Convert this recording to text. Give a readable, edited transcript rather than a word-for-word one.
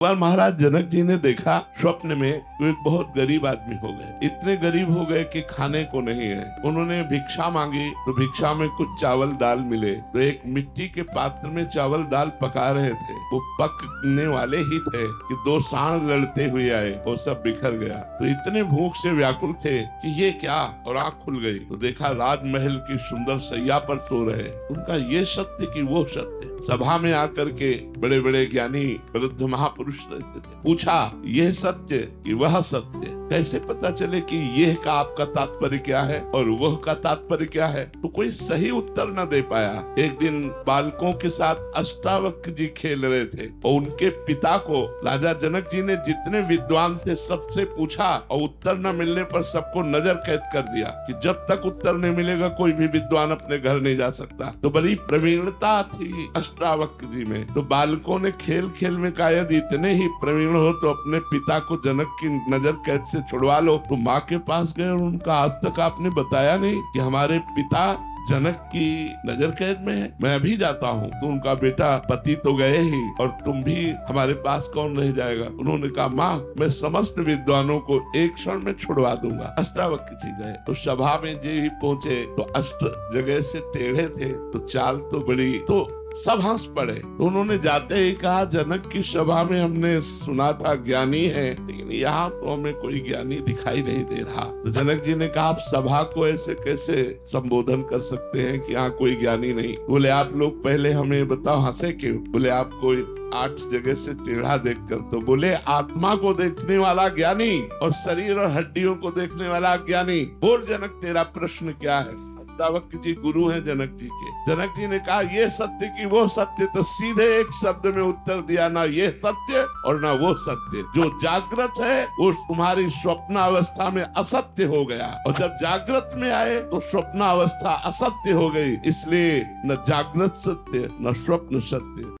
पर महाराज जनक जी ने देखा स्वप्न में वो एक बहुत गरीब आदमी हो गए। इतने गरीब हो गए कि खाने को नहीं है। उन्होंने भिक्षा मांगी तो भिक्षा में कुछ चावल दाल मिले। तो एक मिट्टी के पात्र में चावल दाल पका रहे थे, वो पकने वाले ही थे कि दो सांड लड़ते हुए आए, वो सब बिखर गया। तो इतने भूख से व्याकुल थे कि ये क्या, और आंख खुल गई तो देखा राजमहल की सुंदर सैया पर सो रहे। उनका ये सत्य कि वो सत्य। सभा में आकर के बड़े बड़े ज्ञानी वृद्ध महापुरुष रहते थे। पूछा यह सत्य कि वह सत्य, कैसे पता चले कि यह का आपका तात्पर्य क्या है और वह का तात्पर्य क्या है? तो कोई सही उत्तर न दे पाया। एक दिन बालकों के साथ अष्टावक्र जी खेल रहे थे और उनके पिता को राजा जनक जी ने जितने विद्वान थे सबसे पूछा और उत्तर न मिलने पर सबको नजर कैद कर दिया कि जब तक उत्तर नहीं मिलेगा कोई भी विद्वान अपने घर नहीं जा सकता। तो बड़ी प्रवीणता थी अष्टावक्र जी में। तो बालकों ने खेल खेल में कहा यदि इतने ही प्रवीण हो तो अपने पिता को जनक की नजर कैद से छुड़वा लो। तो माँ के पास गए और उनका आज तक आपने बताया नहीं कि हमारे पिता जनक की नजर कैद में है, मैं अभी जाता हूँ। तो उनका बेटा पति तो गए ही और तुम भी हमारे पास कौन रह जाएगा? उन्होंने कहा माँ मैं समस्त विद्वानों को एक क्षण में छुड़वा दूंगा। अष्टावक्र जी गए तो सभा में जे ही पहुंचे तो अष्ट जगह से टेढ़े थे तो चाल तो बड़ी, तो सब हंस पड़े। तो उन्होंने जाते ही कहा जनक की सभा में हमने सुना था ज्ञानी है, लेकिन यहाँ तो हमें कोई ज्ञानी दिखाई नहीं दे रहा। तो जनक जी ने कहा आप सभा को ऐसे कैसे संबोधन कर सकते हैं कि यहाँ कोई ज्ञानी नहीं? बोले आप लोग पहले हमें बताओ हंसे क्यों? बोले आपको 8 जगह से टेढ़ा देखकर। तो बोले आत्मा को देखने वाला ज्ञानी और शरीर और हड्डियों को देखने वाला ज्ञानी। बोल जनक तेरा प्रश्न क्या है? अष्टावक्र जी गुरु हैं जनक जी के। जनक जी ने कहा ये सत्य कि वो सत्य? तो सीधे एक शब्द में उत्तर दिया, ना ये सत्य और ना वो सत्य। जो जागृत है वो तुम्हारी स्वप्न अवस्था में असत्य हो गया और जब जागृत में आए तो स्वप्न अवस्था असत्य हो गई। इसलिए न जागृत सत्य न स्वप्न सत्य।